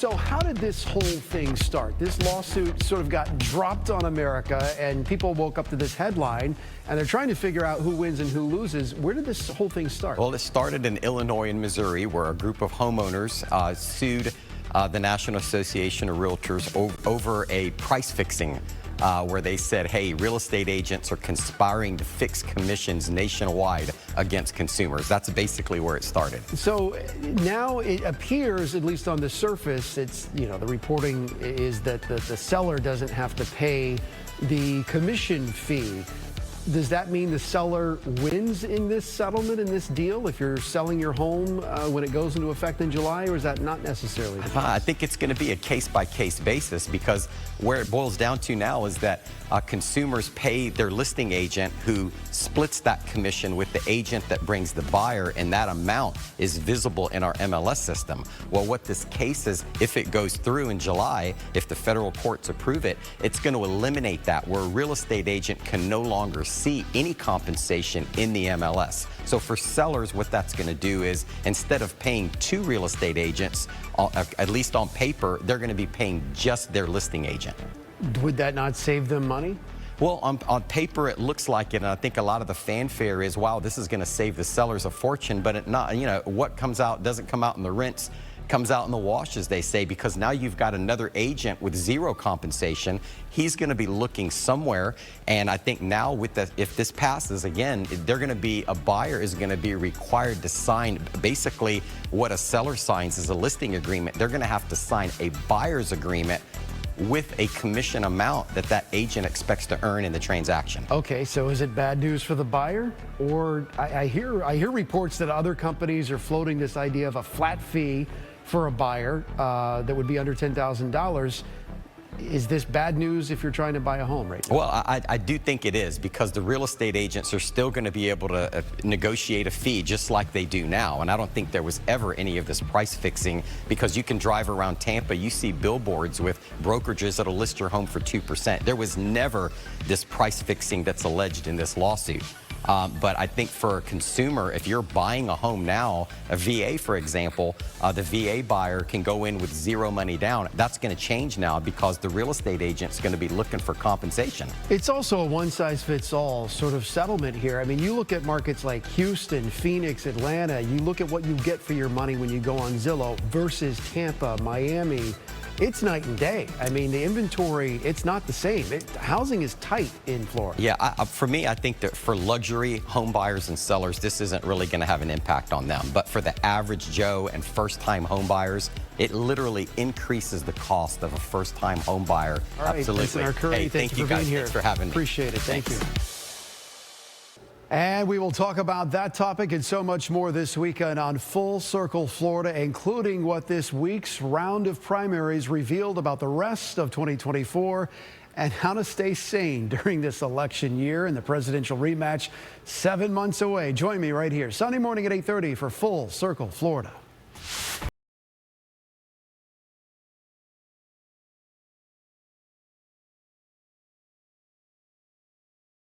So how did this whole thing start? This lawsuit sort of got dropped on America, and people woke up to this headline, and they're trying to figure out who wins and who loses. Where did this whole thing start? Well, it started in Illinois and Missouri, where a group of homeowners sued the National Association of Realtors over a price fixing, where they said, hey, real estate agents are conspiring to fix commissions nationwide against consumers. That's basically where it started. So now it appears, at least on the surface, it's, the reporting is that the seller doesn't have to pay the commission fee. Does that mean the seller wins in this settlement, in this deal, if you're selling your home when it goes into effect in July, or is that not necessarily the case? I think it's going to be a case-by-case basis, because where it boils down to now is that consumers pay their listing agent, who splits that commission with the agent that brings the buyer, and that amount is visible in our MLS system. Well, what this case is, if it goes through in July, if the federal courts approve it, it's going to eliminate that, where a real estate agent can no longer see any compensation in the MLS. So for sellers, what that's going to do is, instead of paying two real estate agents, at least on paper, they're going to be paying just their listing agent. Would that not save them money? Well, on paper, it looks like it, and I think a lot of the fanfare is, wow, this is going to save the sellers a fortune, but it not, what comes out doesn't come out in the rents, comes out in the wash, as they say, because now you've got another agent with zero compensation. He's going to be looking somewhere, and I think now if this passes again, a buyer is going to be required to sign basically what a seller signs as a listing agreement. They're going to have to sign a buyer's agreement with a commission amount that agent expects to earn in the transaction. Okay, so is it bad news for the buyer? Or I hear reports that other companies are floating this idea of a flat fee for a buyer that would be under $10,000. Is this bad news if you're trying to buy a home right now? Well, I do think it is, because the real estate agents are still going to be able to negotiate a fee just like they do now. And I don't think there was ever any of this price fixing, because you can drive around Tampa, you see billboards with brokerages that'll list your home for 2%. There was never this price fixing that's alleged in this lawsuit. But I think for a consumer, if you're buying a home now, a VA, for example, the VA buyer can go in with zero money down. That's going to change now, because the real estate agent's going to be looking for compensation. It's also a one-size-fits-all sort of settlement here. I mean, you look at markets like Houston, Phoenix, Atlanta, you look at what you get for your money when you go on Zillow versus Tampa, Miami. It's night and day. I mean, the inventory, it's not the same. Housing is tight in Florida. Yeah, for me, I think that for luxury home buyers and sellers, this isn't really going to have an impact on them. But for the average Joe and first-time home buyers, it literally increases the cost of a first-time home buyer. All right, absolutely. Vincent Arcuri, hey, thank you for being here. Thanks for having me. Appreciate it. Thank Thanks. you. And we will talk about that topic and so much more this weekend on Full Circle Florida, including what this week's round of primaries revealed about the rest of 2024 and how to stay sane during this election year and the presidential rematch 7 months away. Join me right here Sunday morning at 8:30 for Full Circle Florida.